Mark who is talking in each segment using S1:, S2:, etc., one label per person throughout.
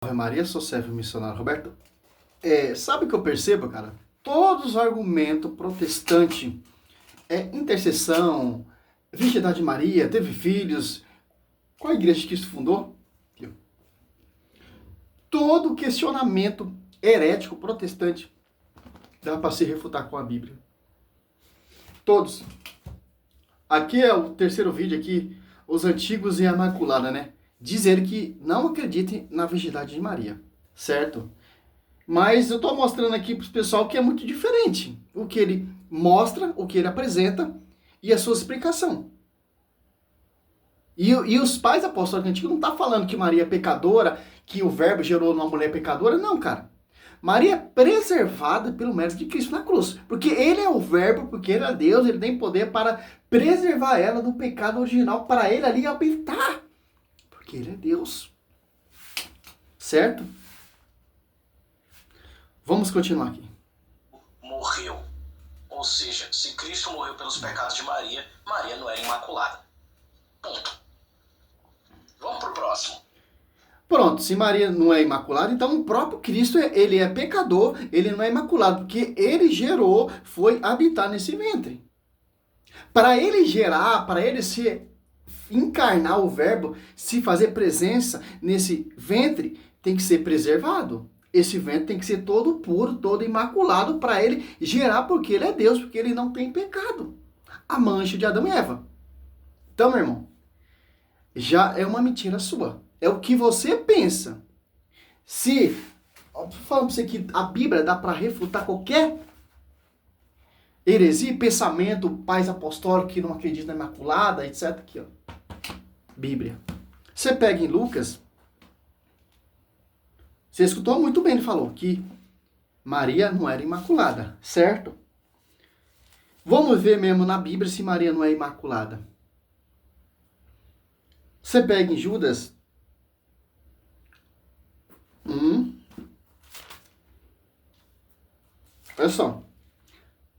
S1: Ave Maria, sou servo missionário Roberto. Sabe o que eu percebo, cara? Todos os argumentos protestantes, intercessão, virgindade de Maria, teve filhos, qual a igreja que isso fundou? Todo questionamento herético protestante dá para se refutar com a Bíblia. Todos. Aqui é o terceiro vídeo aqui, os antigos e a Imaculada, né? Dizer que não acreditem na virgindade de Maria, certo? Mas eu estou mostrando aqui para o pessoal que é muito diferente. O que ele mostra, o que ele apresenta e a sua explicação. E os pais apostólicos antigos não estão falando que Maria é pecadora, que o verbo gerou uma mulher pecadora. Não, cara. Maria é preservada pelo mérito de Cristo na cruz. Porque ele é o verbo, porque ele é Deus, ele tem poder para preservar ela do pecado original, para ele ali habitar. Porque ele é Deus. Certo? Vamos continuar aqui.
S2: Morreu. Ou seja, se Cristo morreu pelos pecados de Maria, Maria não era imaculada. Ponto. Vamos pro próximo.
S1: Pronto, se Maria não é imaculada, então o próprio Cristo, ele é pecador, ele não é imaculado, porque ele gerou, foi habitar nesse ventre. Para ele gerar, para ele se encarnar o verbo, se fazer presença nesse ventre, tem que ser preservado. Esse ventre tem que ser todo puro, todo imaculado para ele gerar, porque ele é Deus, porque ele não tem pecado. A mancha de Adão e Eva. Então, meu irmão, já é uma mentira sua. É o que você pensa. Se, falando pra você que a Bíblia dá para refutar qualquer heresia, pensamento, pais apostólicos que não acreditam na Imaculada, etc. Aqui, ó. Bíblia. Você pega em Lucas, você escutou muito bem, ele falou que Maria não era imaculada, certo? Vamos ver mesmo na Bíblia se Maria não é imaculada. Você pega em Judas 1. Olha só.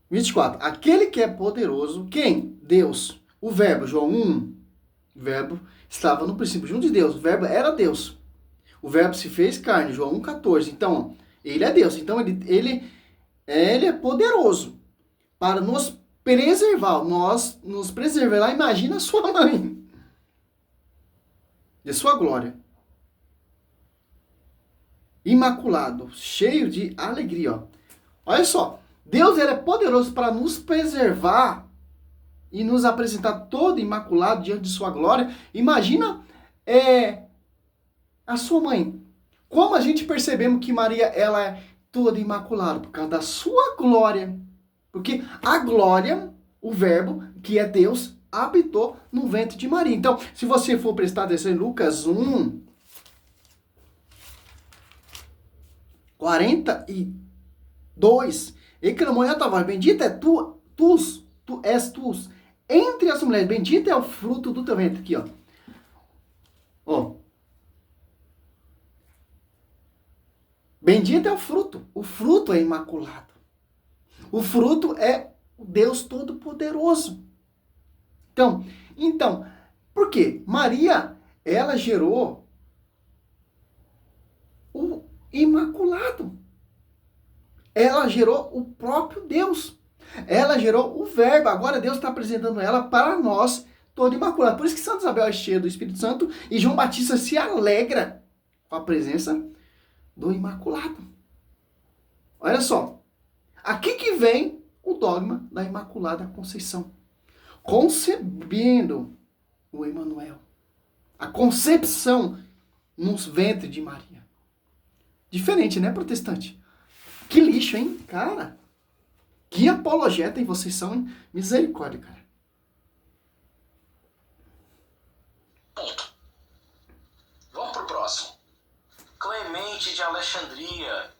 S1: 24. Aquele que é poderoso, quem? Deus. O verbo, João 1. O verbo estava no princípio junto de Deus. O verbo era Deus. O verbo se fez carne, João 1,14. Então, ele é Deus. Então, ele é poderoso para nos preservar. Nos preservar. Imagina a sua mãe. De sua glória. Imaculado. Cheio de alegria. Ó. Olha só. Deus ele é poderoso para nos preservar e nos apresentar todo imaculado diante de sua glória. Imagina a sua mãe. Como a gente percebemos que Maria ela é toda imaculada por causa da sua glória. Porque a glória, o verbo, que é Deus, habitou no ventre de Maria. Então, se você for prestar atenção em Lucas 1, 42, e clamou em alta voz, bendita é tu és tu, entre as mulheres, bendito é o fruto do teu ventre. Aqui, ó. Ó. Bendito é o fruto é imaculado. O fruto é o Deus Todo-Poderoso. Então, por quê? Maria, ela gerou o imaculado. Ela gerou o próprio Deus. Ela gerou o verbo. Agora Deus está apresentando ela para nós, toda imaculada. Por isso que Santa Isabel é cheia do Espírito Santo e João Batista se alegra com a presença do imaculado. Olha só. Aqui que vem o dogma da Imaculada Conceição. Concebendo o Emanuel. A concepção nos ventres de Maria. Diferente, né, protestante? Que lixo, hein? Cara, que apologeta, e vocês são, hein? Misericórdia, cara.
S2: Ponto. Vamos pro próximo. Clemente de Alexandria,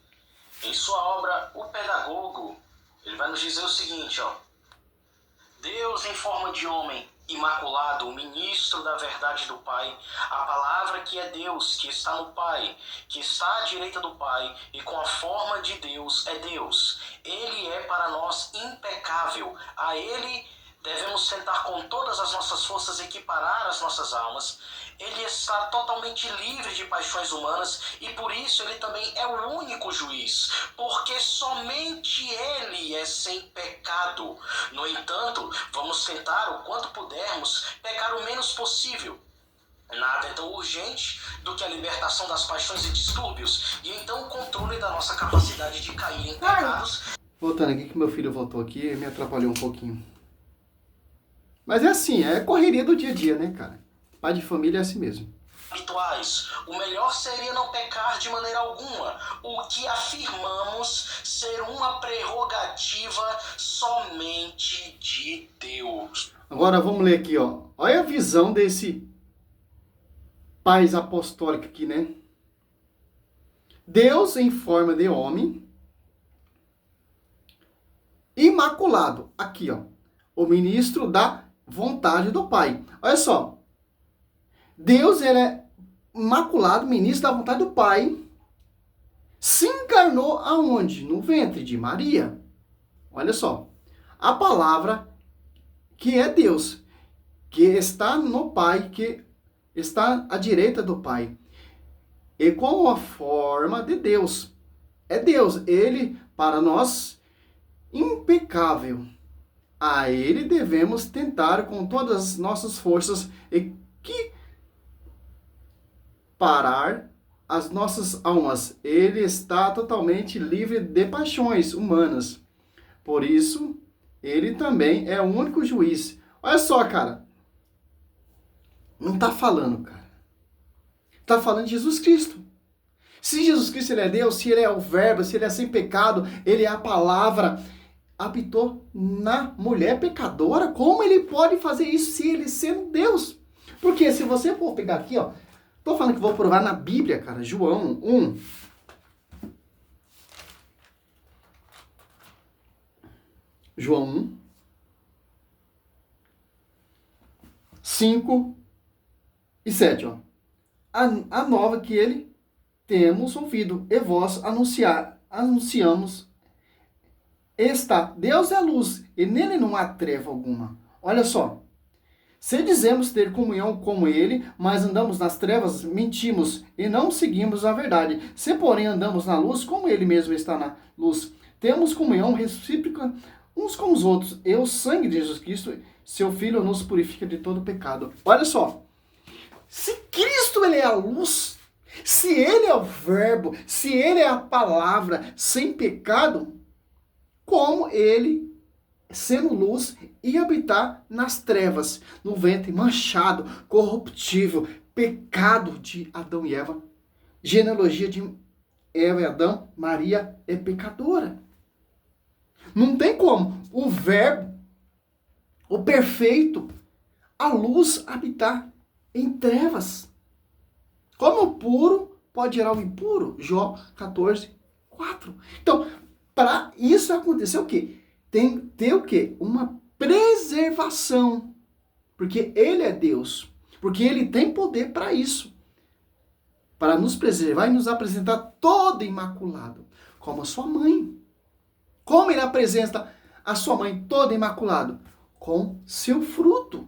S2: em sua obra O Pedagogo, ele vai nos dizer o seguinte, ó. Deus em forma de homem, imaculado, o ministro da verdade do Pai, a palavra que é Deus, que está no Pai, que está à direita do Pai e com a forma de Deus é Deus. Ele é para nós impecável. A ele devemos tentar com todas as nossas forças equiparar as nossas almas ele está totalmente livre de paixões humanas e por isso ele também é o único juiz, porque somente ele é sem pecado. No entanto, vamos tentar o quanto pudermos pecar o menos possível. Nada é tão urgente do que a libertação das paixões e distúrbios e então o controle da nossa capacidade de cair em pecados.
S1: Voltando aqui que meu filho voltou aqui e me atrapalhou um pouquinho. Mas é assim, é correria do dia a dia, né, cara? Pai de família é assim mesmo.
S2: Habituais. O melhor seria não pecar de maneira alguma, o que afirmamos ser uma prerrogativa somente de Deus.
S1: Agora vamos ler aqui, ó. Olha a visão desse pais apostólico aqui, né? Deus em forma de homem, imaculado. Aqui, ó. O ministro da vontade do Pai. Olha só. Deus, ele é imaculado, ministro da vontade do Pai. Se encarnou aonde? No ventre de Maria. Olha só. A palavra que é Deus, que está no Pai, que está à direita do Pai. E com a forma de Deus. É Deus. Ele, para nós, impecável. A ele devemos tentar com todas as nossas forças e que parar as nossas almas. Ele está totalmente livre de paixões humanas. Por isso, ele também é o único juiz. Olha só, cara. Não está falando, cara. Está falando de Jesus Cristo. Se Jesus Cristo ele é Deus, se ele é o verbo, se ele é sem pecado, ele é a palavra, habitou na mulher pecadora, como ele pode fazer isso se ele sendo Deus? Porque se você for pegar aqui, ó, tô falando que vou provar na Bíblia, cara, João 1. João 1, 5 e 7, ó. A nova que ele temos ouvido, e vós anunciamos. Está, Deus é luz, e nele não há treva alguma. Olha só. Se dizemos ter comunhão com ele, mas andamos nas trevas, mentimos e não seguimos a verdade. Se, porém, andamos na luz, como ele mesmo está na luz, temos comunhão recíproca uns com os outros. E o sangue de Jesus Cristo, seu Filho, nos purifica de todo pecado. Olha só. Se Cristo ele é a luz, se ele é o verbo, se ele é a palavra sem pecado, como ele, sendo luz, ia habitar nas trevas, no ventre manchado, corruptível, pecado de Adão e Eva, genealogia de Eva e Adão, Maria é pecadora. Não tem como o verbo, o perfeito, a luz habitar em trevas. Como o puro pode gerar o impuro? Jó 14, 4. Então, para isso acontecer o quê? Tem que ter o quê? Uma preservação. Porque ele é Deus. Porque ele tem poder para isso. Para nos preservar e nos apresentar todo imaculado. Como a sua mãe. Como ele apresenta a sua mãe toda imaculado? Com seu fruto.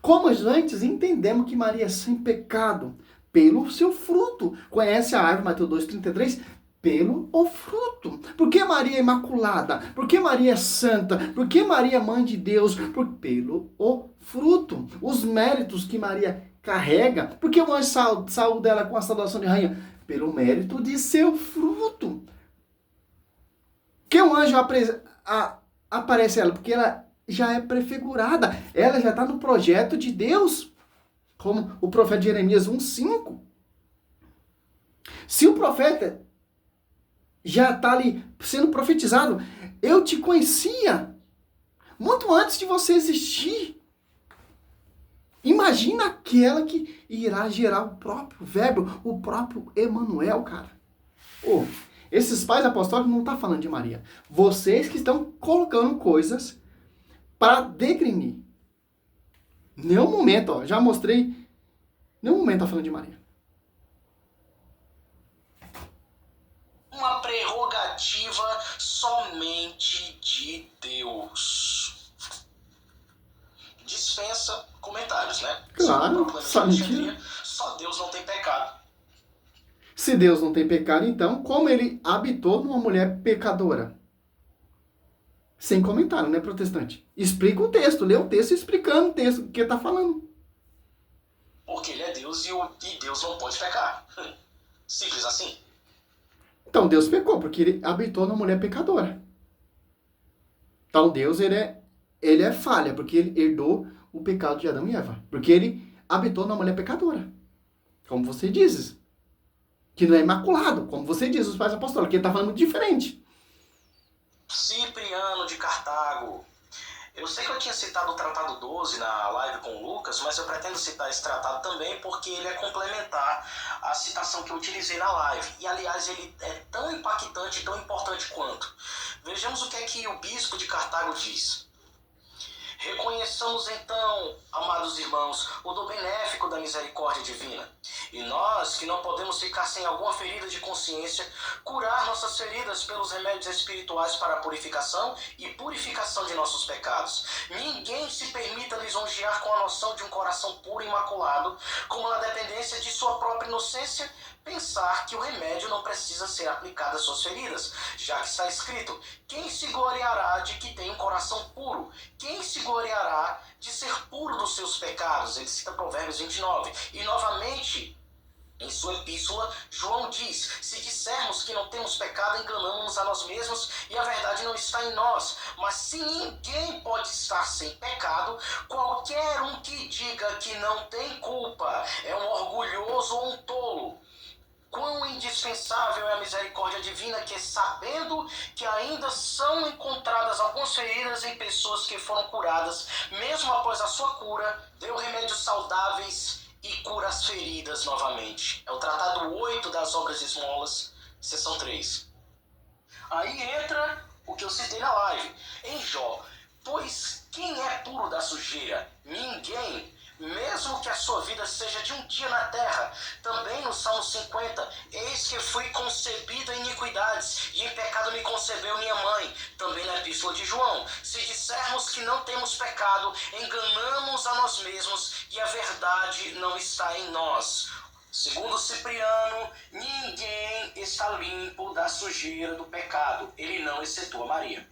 S1: Como antes entendemos que Maria é sem pecado, pelo seu fruto. Conhece a árvore, Mateus 2,33? Pelo o fruto. Por que Maria é imaculada? Por que Maria é santa? Por que Maria é mãe de Deus? Pelo o fruto. Os méritos que Maria carrega. Por que o anjo saúda ela com a saudação de rainha? Pelo mérito de seu fruto. Que o anjo aparece ela? Porque ela já é prefigurada. Ela já está no projeto de Deus. Como o profeta Jeremias 1,5. Se o profeta já está ali sendo profetizado, eu te conhecia muito antes de você existir. Imagina aquela que irá gerar o próprio verbo, o próprio Emanuel, cara. Esses pais apostólicos não estão falando de Maria. Vocês que estão colocando coisas para degrinir. Nenhum momento, ó, já mostrei, nenhum momento está falando de Maria.
S2: Uma prerrogativa somente de Deus. Dispensa comentários. vários, né?
S1: Claro, só mentira.
S2: Só Deus não tem pecado.
S1: Se Deus não tem pecado, então, como ele habitou numa mulher pecadora? Sem comentário, né, protestante? Explica o texto, lê o texto explicando o texto, o que está falando.
S2: Porque ele é Deus e Deus não pode pecar. Simples assim.
S1: Então, Deus pecou, porque ele habitou numa mulher pecadora. Então, Deus, ele é falha, porque ele herdou o pecado de Adão e Eva. Porque ele habitou numa mulher pecadora. Como você diz. Que não é imaculado, como você diz, os pais apostólicos, que ele está falando diferente.
S2: Cipriano de Cartago. Eu sei que eu tinha citado o Tratado 12 na live com o Lucas, mas eu pretendo citar esse tratado também porque ele é complementar à citação que eu utilizei na live. E, aliás, ele é tão impactante e tão importante quanto. Vejamos o que é que o bispo de Cartago diz. Reconheçamos então, amados irmãos, o dom benéfico da misericórdia divina. E nós, que não podemos ficar sem alguma ferida de consciência, curar nossas feridas pelos remédios espirituais para a purificação e purificação de nossos pecados. Ninguém se permita lisonjear com a noção de um coração puro e imaculado, como na dependência de sua própria inocência, pensar que o remédio não precisa ser aplicado às suas feridas, já que está escrito: quem se gloriará de que tem um coração puro? Quem se gloriará de ser puro dos seus pecados? Ele cita Provérbios 29. E novamente, em sua epístola, João diz: se dissermos que não temos pecado, enganamos-nos a nós mesmos e a verdade não está em nós. Mas se ninguém pode estar sem pecado, qualquer um que diga que não tem culpa é um orgulhoso ou um tolo. Quão indispensável é a misericórdia divina que, sabendo que ainda são encontradas algumas feridas em pessoas que foram curadas, mesmo após a sua cura, deu remédios saudáveis e cura as feridas novamente. É o Tratado 8 das Obras de Esmolas, seção 3. Aí entra o que eu citei na live, em Jó. Pois quem é puro da sujeira? Ninguém. Mesmo que a sua vida seja de um dia na terra. Também no Salmo 50, eis que fui concebido em iniquidades, e em pecado me concebeu minha mãe. Também na epístola de João, se dissermos que não temos pecado, enganamos a nós mesmos, e a verdade não está em nós. Segundo Cipriano, ninguém está limpo da sujeira do pecado. Ele não excetua Maria.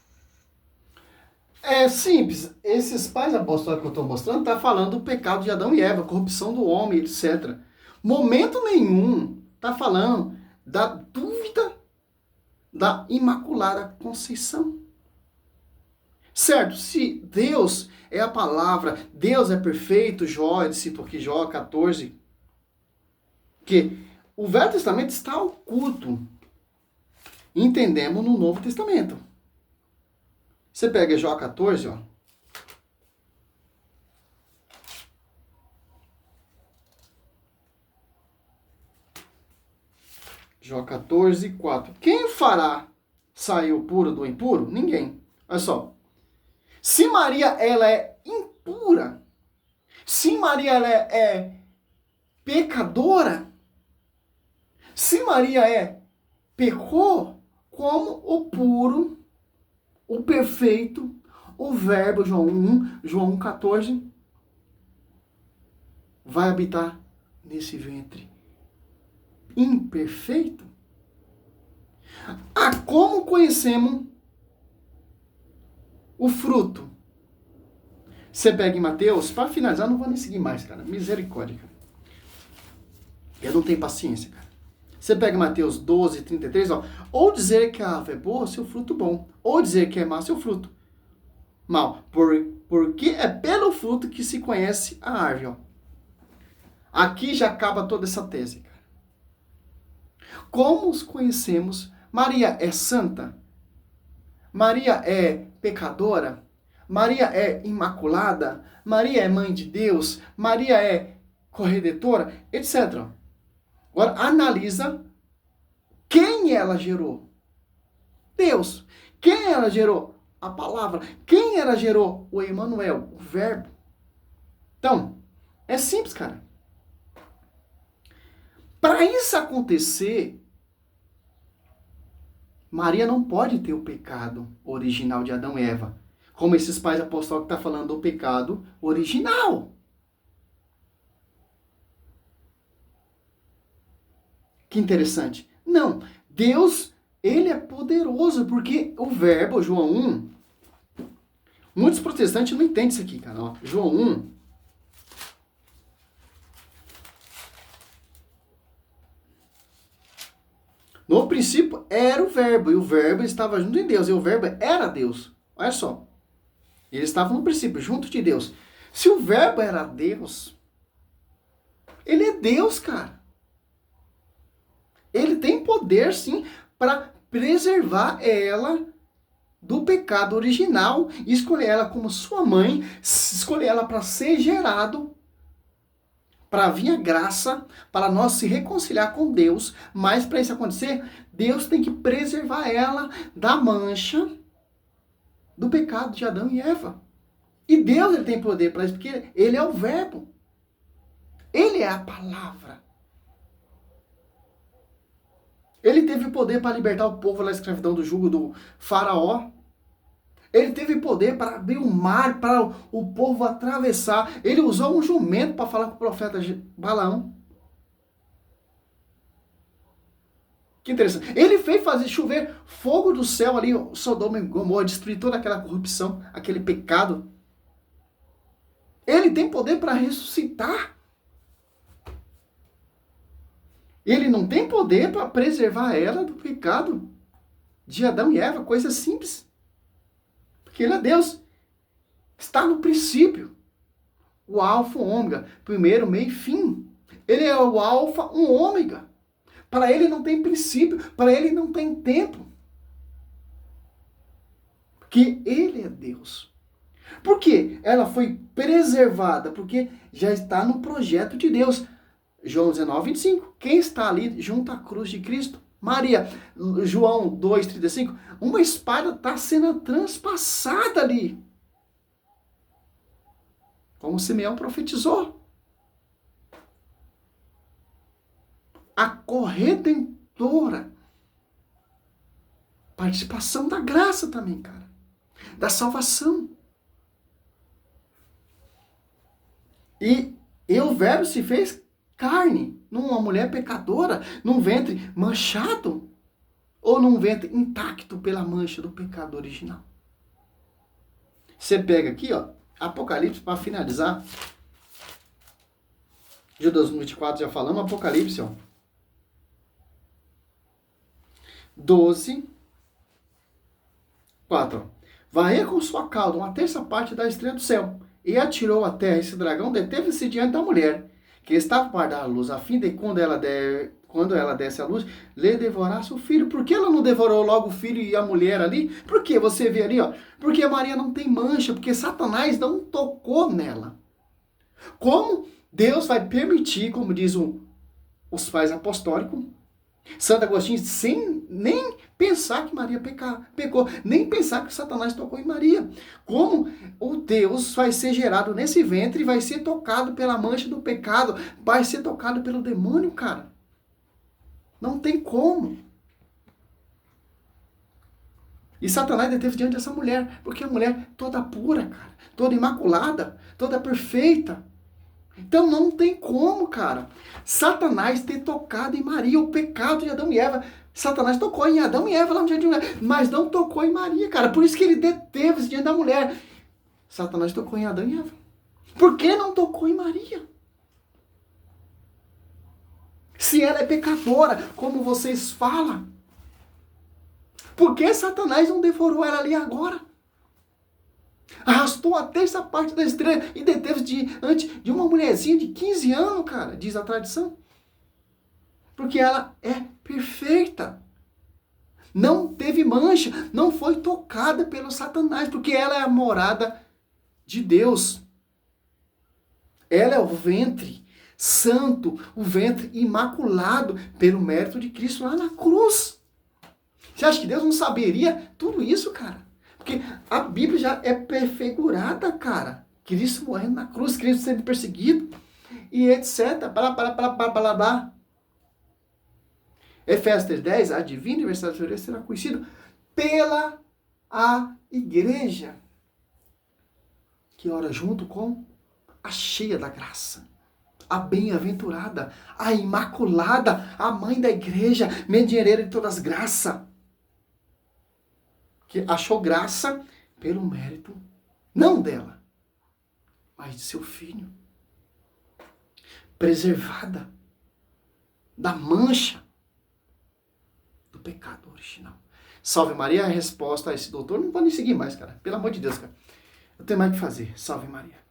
S1: É simples, esses pais apóstolos que eu estou mostrando está falando do pecado de Adão e Eva, corrupção do homem, etc. Momento nenhum está falando da dúvida da Imaculada Conceição. Certo, se Deus é a palavra, Deus é perfeito, Jó, eu cito aqui Jó 14, que o Velho Testamento está oculto, entendemos no Novo Testamento. Você pega Jó 14, ó. Jó 14, 4. Quem fará sair o puro do impuro? Ninguém. Olha só. Se Maria, ela é impura, se Maria, ela é pecadora, se Maria pecou, como o puro, o perfeito, o verbo, João 1, João 14, vai habitar nesse ventre imperfeito? Como conhecemos o fruto? Você pega em Mateus, para finalizar, não vou nem seguir mais, cara. Misericórdia, cara. Eu não tenho paciência, cara. Você pega Mateus 12, 33, ó. Ou dizer que a árvore é boa, seu fruto bom. Ou dizer que é má, seu fruto mal. Porque é pelo fruto que se conhece a árvore, ó. Aqui já acaba toda essa tese, cara. Como os conhecemos? Maria é santa? Maria é pecadora? Maria é imaculada? Maria é mãe de Deus? Maria é corredentora? Etc. Agora, analisa quem ela gerou. Deus. Quem ela gerou? A palavra. Quem ela gerou? O Emmanuel, o verbo. Então, é simples, cara. Para isso acontecer, Maria não pode ter o pecado original de Adão e Eva. Como esses pais apostólicos estão falando do pecado original. Que interessante. Não, Deus, ele é poderoso, porque o verbo, João 1, muitos protestantes não entendem isso aqui, cara. Ó, João 1, no princípio era o verbo, e o verbo estava junto de Deus, e o verbo era Deus. Olha só. Ele estava no princípio, junto de Deus. Se o verbo era Deus, ele é Deus, cara. Ele tem poder, sim, para preservar ela do pecado original, escolher ela como sua mãe, escolher ela para ser gerado, para vir a graça, para nós se reconciliar com Deus. Mas para isso acontecer, Deus tem que preservar ela da mancha do pecado de Adão e Eva. E Deus, ele tem poder para isso, porque ele é o verbo. Ele é a palavra. Ele teve poder para libertar o povo da escravidão do jugo do faraó. Ele teve poder para abrir o mar, para o povo atravessar. Ele usou um jumento para falar com o profeta Balaão. Que interessante. Ele fez fazer chover fogo do céu ali, Sodoma e Gomorra, destruir toda aquela corrupção, aquele pecado. Ele tem poder para ressuscitar. Ele não tem poder para preservar ela do pecado de Adão e Eva, coisa simples. Porque ele é Deus. Está no princípio. O alfa, o ômega. Primeiro, meio e fim. Ele é o alfa, o ômega. Para ele não tem princípio. Para ele não tem tempo. Porque ele é Deus. Por quê? Ela foi preservada. Porque já está no projeto de Deus. João 19, 25. Quem está ali junto à cruz de Cristo? Maria. João 2, 35. Uma espada está sendo transpassada ali. Como Simeão profetizou. A corredentora. Participação da graça também, cara. Da salvação. E o verbo se fez carne, numa mulher pecadora, num ventre manchado, ou num ventre intacto pela mancha do pecado original. Você pega aqui, ó, Apocalipse, para finalizar. Judas 24 já falamos, Apocalipse, ó. 12, 4, ó. Varreu com sua cauda uma terça parte da estrela do céu, e atirou à terra esse dragão, deteve-se diante da mulher, que estava para dar a luz, a fim de quando ela desse a luz, lhe devorasse o filho. Por que ela não devorou logo o filho e a mulher ali? Por que você vê ali, ó? Porque Maria não tem mancha, porque Satanás não tocou nela. Como Deus vai permitir, como diz os pais apostólicos, Santo Agostinho, sem nem pensar que Maria pecou, nem pensar que Satanás tocou em Maria. Como o Deus vai ser gerado nesse ventre e vai ser tocado pela mancha do pecado, vai ser tocado pelo demônio, cara. Não tem como. E Satanás deteve diante dessa mulher, porque a mulher toda pura, cara, toda imaculada, toda perfeita. Então não tem como, cara, Satanás ter tocado em Maria, o pecado de Adão e Eva. Satanás tocou em Adão e Eva lá no jardim, mas não tocou em Maria, cara. Por isso que ele deteve-se diante da mulher. Satanás tocou em Adão e Eva. Por que não tocou em Maria? Se ela é pecadora, como vocês falam, por que Satanás não devorou ela ali agora? Arrastou a terça parte da estrela e deteve-se diante de uma mulherzinha de 15 anos, cara, diz a tradição. Porque ela é perfeita. Não teve mancha, não foi tocada pelo Satanás, porque ela é a morada de Deus. Ela é o ventre santo, o ventre imaculado pelo mérito de Cristo lá na cruz. Você acha que Deus não saberia tudo isso, cara? Porque a Bíblia já é prefigurada, cara. Cristo morrendo na cruz, Cristo sendo perseguido e etc. Blá. Efésios 3:10, a divina universidade de Deus será conhecido pela a igreja, que ora junto com a cheia da graça. a bem-aventurada, a imaculada, a mãe da igreja, medianeira de todas as graças, que achou graça pelo mérito, não dela, mas de seu filho, preservada da mancha do pecado original. Salve Maria, a resposta a esse doutor não pode seguir mais, cara. Pelo amor de Deus, cara. Eu tenho mais o que fazer. Salve Maria.